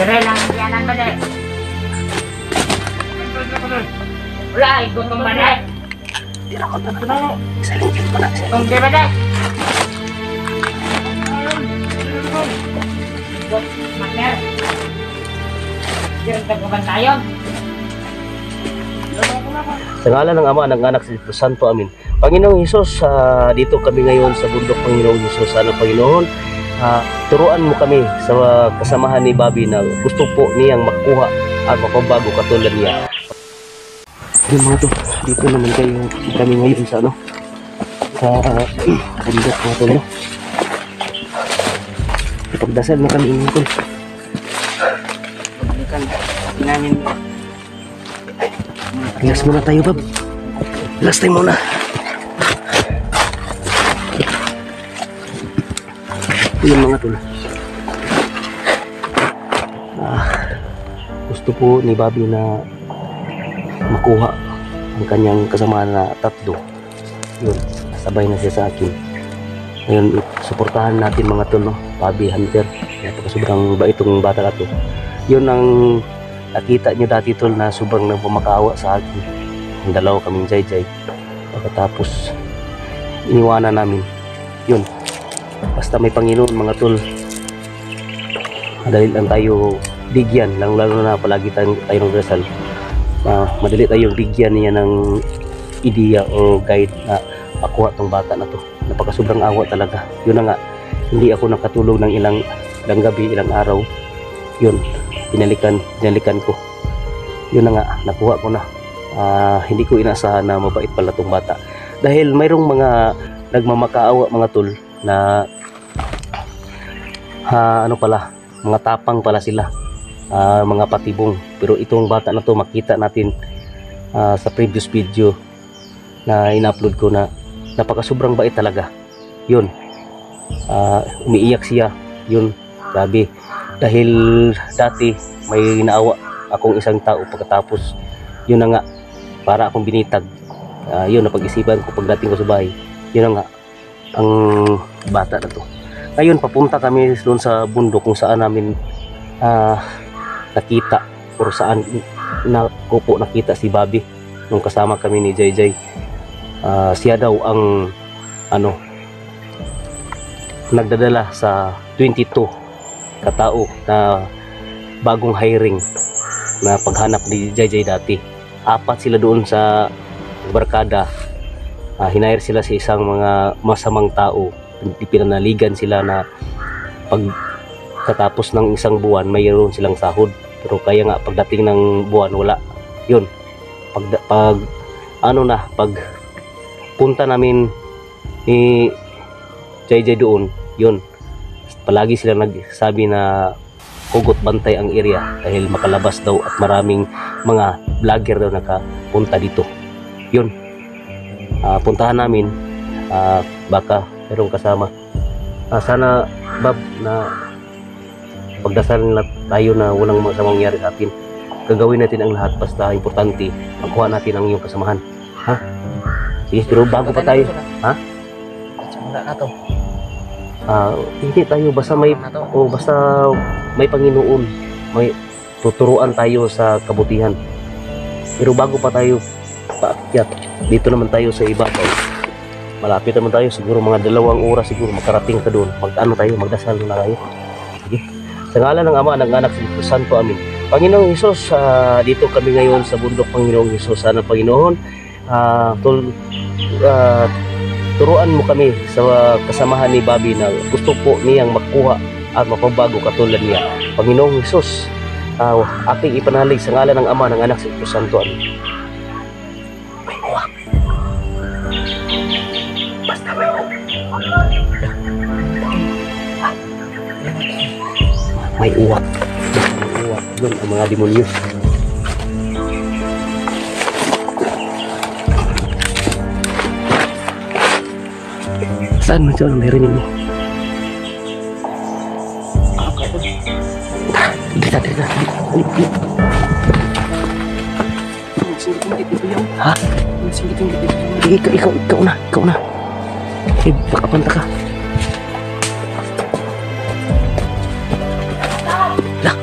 Dire lang yanan ba deh? Wala, gutom ba deh? Tira ko na. Isalingin mo na. Gutom ba deh? Mater. Diyan tagpaban tayo. Sa ngalan ng Ama, ng Anak, sa Espiritu Santo, Amin. Panginoong Hesus, dito kami ngayon sa bundok, Panginoong Hesus. Sana, Panginoon, turuan mo kami sa kasamahan ni Bobby na gusto po niyang makuha at mapabago katulad niya. Yung mga to, dito naman kami ngayon sa ano, sa bundok mga to, no? Ipagdasal na kami inyo to. Pagbukan namin. Relax muna tayo, Bob. Last time muna. Yung mga tula. Gusto po ni Bobby na makuha ang kanyang kasama na tatlo. Yun, sabay na siya sa akin. Ngayon, suportahan natin mga tol, no? Bobby Hunter. Sobrang bait itong bata na to. Yun ang nakita nyo dati tol na sobrang nagpamakaawa sa akin. Ang dalawa kaming jay-jay. Pagkatapos iniwanan namin. Yun. Basta may Panginoon mga tol. Madali lang tayo bigyan. Lalo na palagi tayo ng dasal. Madali tayong bigyan niya ng ideya o guide na makuha tong bata na to. Napakasobrang awa talaga. Yun na nga. Hindi ako nakatulog ng ilang gabi, ilang araw. Yun. Pinalikan ko. Yun na nga, nakuha ko na. Hindi ko inaasahan na mabait pala tong bata. Dahil mayroong mga nagmamakaawa mga tol na ano pala, mga tapang pala sila. Mga patibong. Pero itong bata na to makita natin sa previous video na in-upload ko na napakasobrang bait talaga. Yun. Umiiyak siya. Yun. Grabe. Dahil dati may naawa akong isang tao pagkatapos yun na nga para akong binitag. Yun napag-isipan ko pagdating ko sa bahay. Yun na nga ang bata na to. Ngayon papunta kami doon sa bundok kung saan namin nakita o saan nakita si Bobby nung kasama kami ni JJ. Siya daw ang nagdadala sa 22 katao na bagong hiring na paghanap ni JJ dati. 4 sila doon sa barkada. Hinire sila sa isang mga masamang tao. Pinanaligan sila na pagkatapos ng isang buwan mayroon silang sahod. Pero kaya nga pagdating ng buwan wala. Yun. Pag punta namin ni JJ doon, yun. Palagi sila nagsabi na hugot bantay ang area dahil makalabas daw at maraming mga vlogger daw nakapunta dito. Yun. Puntahan namin. Baka mayroong kasama. Sana Bob na pagdasal na tayo na walang masamang mangyari sa atin. Gagawin natin ang lahat basta importante makuha natin ang iyong kasamahan. Ha? Sige, pero bago pa tayo. Ha? Wala na to. Hindi tayo basta may Panginoon, may tuturuan tayo sa kabutihan. Pero bago pa tayo paakyat, dito naman tayo sa ibabaw. Malapit naman tayo, siguro mga 2 oras siguro makarating ka doon. Magdasal na tayo. Sige. Sa ngalan ng Ama, ng Anak, sa Espiritu Santo, Amin. Panginoong Hesus, dito kami ngayon sa bundok, Panginoong Hesus. Sana Panginoon, turuan mo kami sa kasamahan ni Bobby na gusto po niyang makuha at mapabago katulad niya. Panginoong Hesus, aking ipanalig sa ngalan ng Ama, ng Anak, sa Espiritu Santo. Amin. May uwak. Basta may uwak. May uwak. May uwak. Doon ang mga demonyo. Saan mo siya? Narinig mo? Dito. Ha? Ikaw na. Baka panta ka. Lah.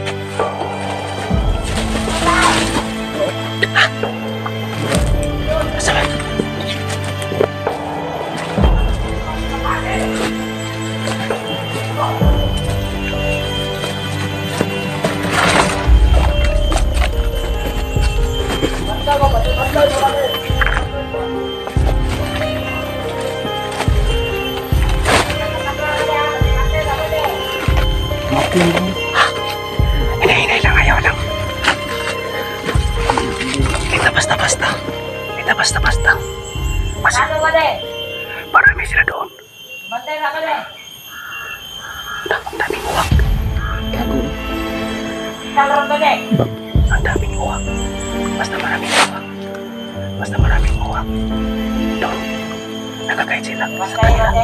Hinay-hinay lang, ayaw lang. Kita basta-basta. Kita basta-basta. Kasi marami sila doon. Ang daming uwak. Ang daming uwak. Basta maraming uwak. Basta maraming uwak. Doon. Nakakait sila sa kanila.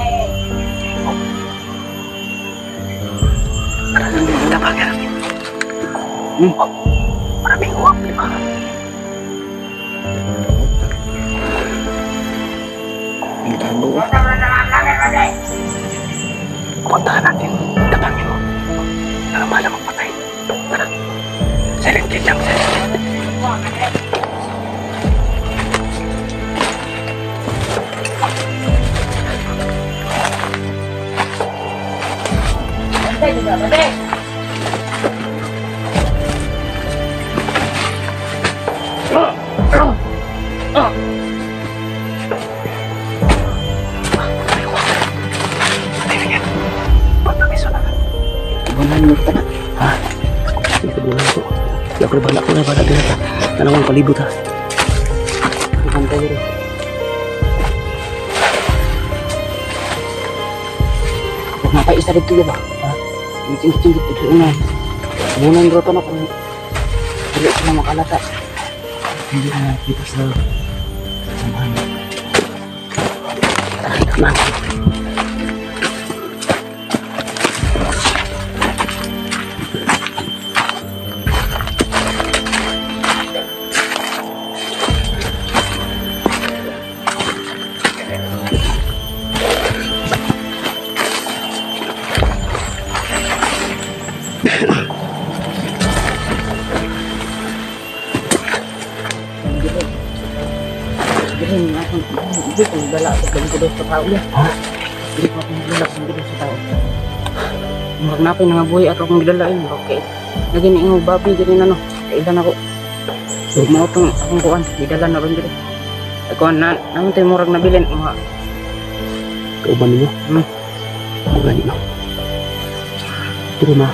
Tapagan natin. Maraming uwak, di ba? Puntahan natin. Tapangin mo. Para mahala magpatay. Tara. Silent kill lang, silent kill. Ako na bala din ata. Tanawang palibot ha. Pantay dito. Huwag napaisa dito ba? Ha? Ngit-ngit dito na. Bunan dito na kung hindi sila makalata. Hindi na kita sa samahan. Tenang. Hindi ko nagdala ako sa sa tao niya. Ha? Hindi ko nagdala sa tao. Magnapin na nga buhay at akong gidalain. Okay. Naging ingong babi dyan ano. Kailan ako. Mga itong akong kuhan. Gidala na rin dyan. Kuhan na. Naman tayo murag nabilin. Kauban ninyo? Kauban ninyo. Ito na.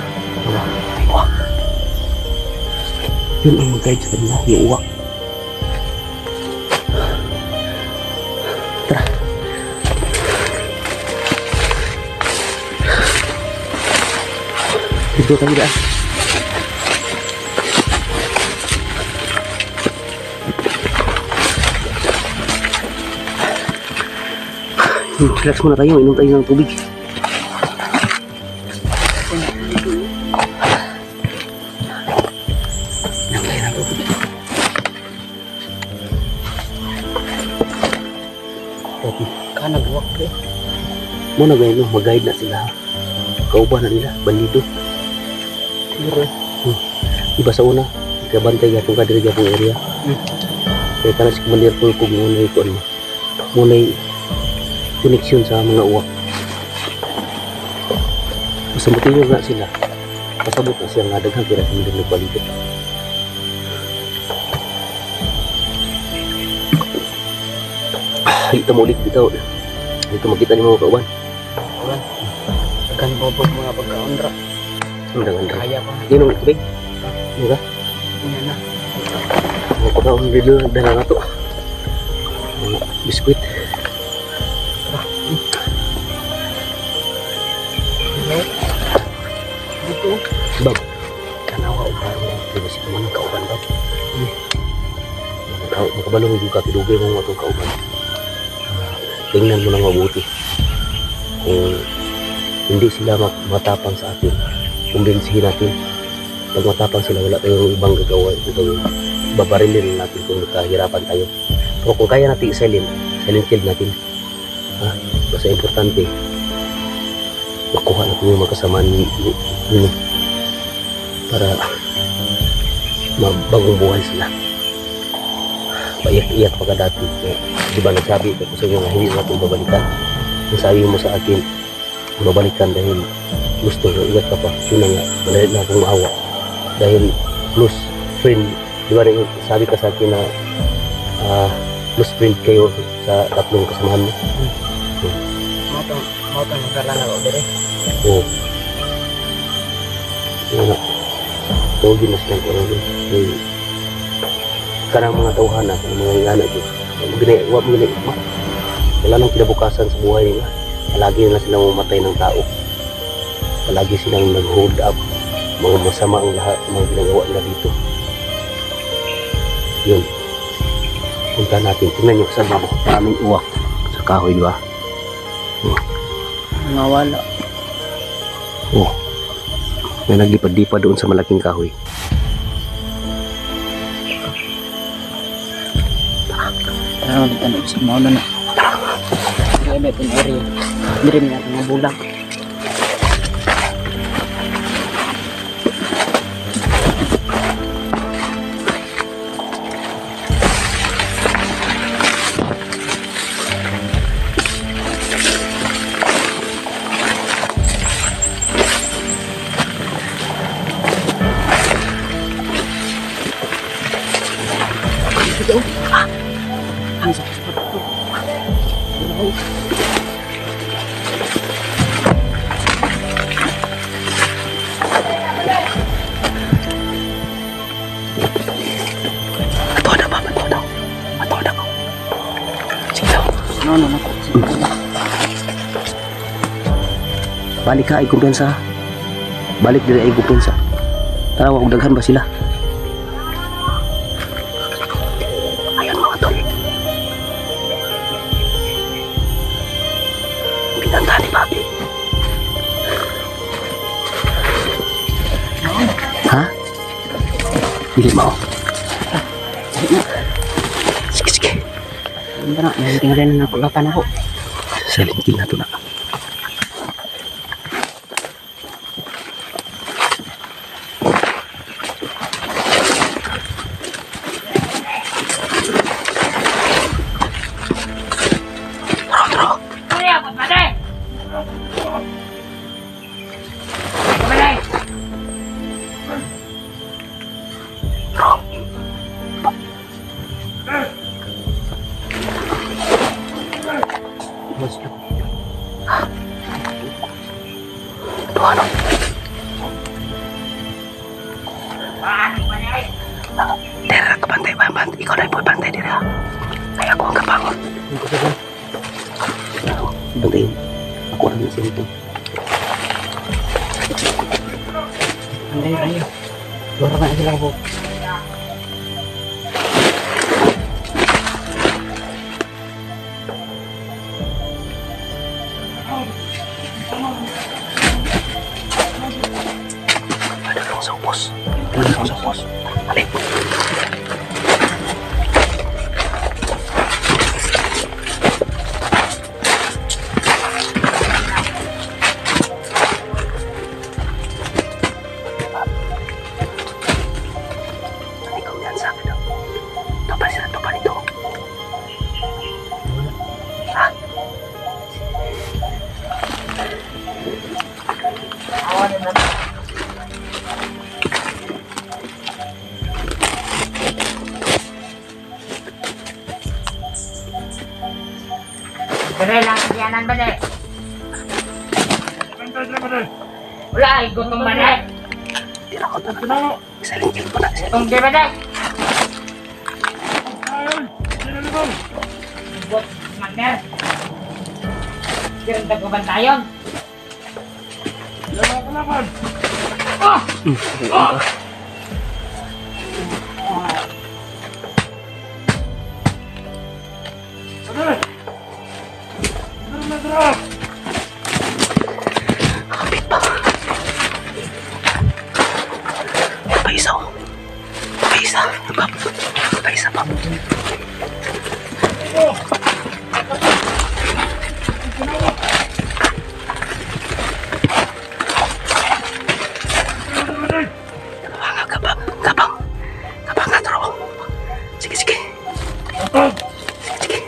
Uwak. Yun ang mag-guide sa kanila. Yung uwak. Tara. Dito tayo daan. Relax muna tayo. Inom tayo ng tubig. Inom tayo ng tubig. Okay. Kanagwak ko. Muna ngayon, mag-guide na sila. Kauban na nila, bandido. Diba sa una, ikabantay atong kadiri akong area. Kaya ka na si Commander Paul kung muna ito ano. Muna koneksyon sa mga uwak. Masabutin nyo nga sila. Pasabot na siya nga daghang kira sa mga nagbalito. Ito mo ulit dito. Dito makita ni mga kauban. Akan bobog mga pagkaundra. Ang dagan-dagan. Kaya pa. Yan ang tubig. Ano ka? Yan na. Mga pagkaon dito dala na to. Mga biskuit. Dito. Bab. Kanawa o parang diba si naman ang kauban bab. Makabalong yung kapidugay ng atong kauban. Tingnan mo nang mabuti. Kung hindi sila matapang sa atin, kumbinsihin natin. Pag matapang sila, wala tayong ibang gagawa. Ito babarilin natin kung nakahirapan tayo. Pero kung kaya natin silent kill natin. Basta importante, makuha natin yung magkasamaan ninyo para mabagong buhay sila. Paiyak-iyak pa ka dati. Di ba nagsabi ko sa inyo na hindi natin babalikan? Nasabi mo sa akin, babalikan dahil gusto ko, iyak ka pa. Yun na nga, malalit na akong maawa. Dahil close friend, di ba rin sabi ka sa akin na close friend kayo sa tatlong kasamahan mo. Matang nagkalan ako dire. Oo. Nga, tawagin na silang kung ano. Karang mga tawhana, mga ingana dyan. Huwag mo ginagawa. Wala nang kinabukasan sa buhay nila. Palagi na silang mamatay ng tao. Palagi silang nag-hold up. Mga masama ang lahat ng mga ginagawa nila dito. Yun. Punta natin. Tingnan nyo sa babo. Maraming uwak sa kahoy, di ba? Nawala. Oh. May naglipad-lipad doon sa malaking kahoy. Ano sa mga na. Grabe itong area. Dirim na mga bulang. Ano na ko. Balik ka ay kumpensa. Balik diri ay kumpensa. Tara, wag daghan ba sila? Ayan mga tol. Binanta ni Papi. Ha? Dili mo. Sige, sige. Ano na, naging rin na nakulatan ako. Salingkin na to na. Ano? Dera ka bantay ba? Ikaw na yung bantay dira. Kaya ako ang kapangon. Bantayin. Ako ang nasa ito. Anday rayo. Dora na sila po. Ada sa upos. Ada sa upos. Alay. Ikaw yan sa akin. Topa sila, topa nito. Ha? Awanin na. Bere lang kasiyanan ba deh? Wala, gutom ba deh? Tira ko na. Salingkin pa na. Gutom di ba deh? Buat maner. Kirim tayo. Kapit pa. Paisa ko. Paisa. Paisa pa. Kapang nga tro. Sige, sige. Sige, sige.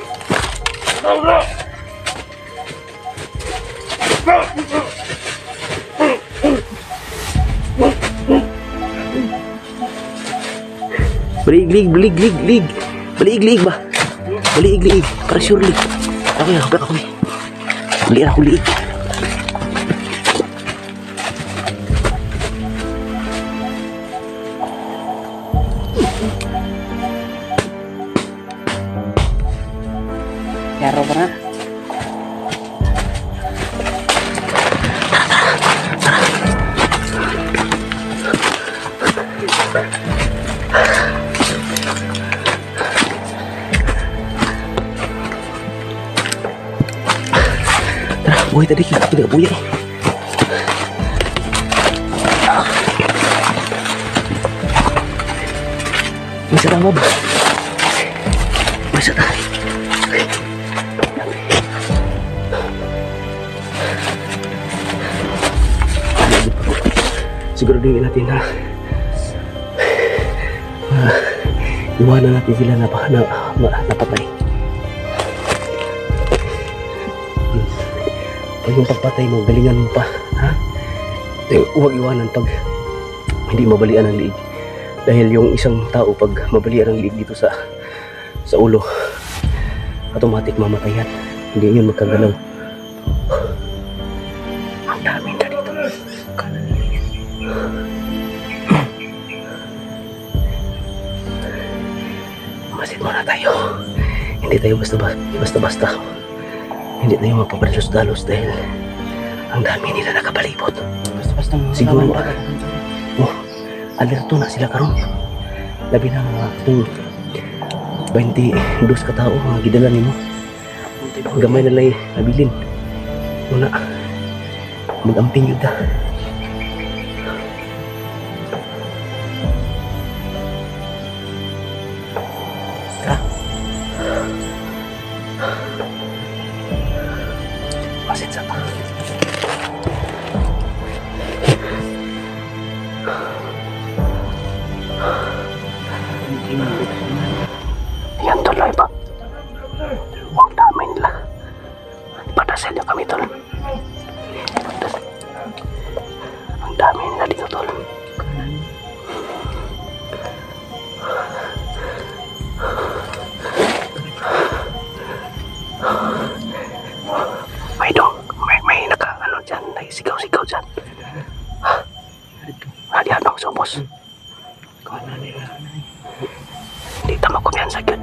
Lig. Baliig-liig ba? Baliig-liig. Para surely. Okay, ako. Baliig ako liig. Karo ba na? Tara, buhay tadi kita tidak buhay. Bisa tahu ba? Bisa tahu. Siguraduhin natin na iwanan natin sila napatay. Pag yung pagpatay mo, galingan mo pa, ha? Huwag iwanan pag hindi mabalian ang liig. Dahil yung isang tao pag mabalian ang liig dito sa ulo, automatic mamatayan. Hindi yun magkagalaw. Ang daming na dito. Masid muna tayo. Hindi tayo basta-basta. Hindi tayo magpapalos-dalos dahil ang dami nila nakapalibot. Basta-basta Siguro, alerto na sila karon. Labi na mga itong 22 katao mga gidala nimo. Gamay na lang nabilin. Una, mag-amping yun ta. Masit sa ta. Yan tuloy ba? Huwag namin nila. Padasal niyo kami tol. Ang dami nila dito tol. May naka-ano dyan, sigaw-sigaw dyan. Hadi ano, sobos. Hindi tama kumpiyansa, good.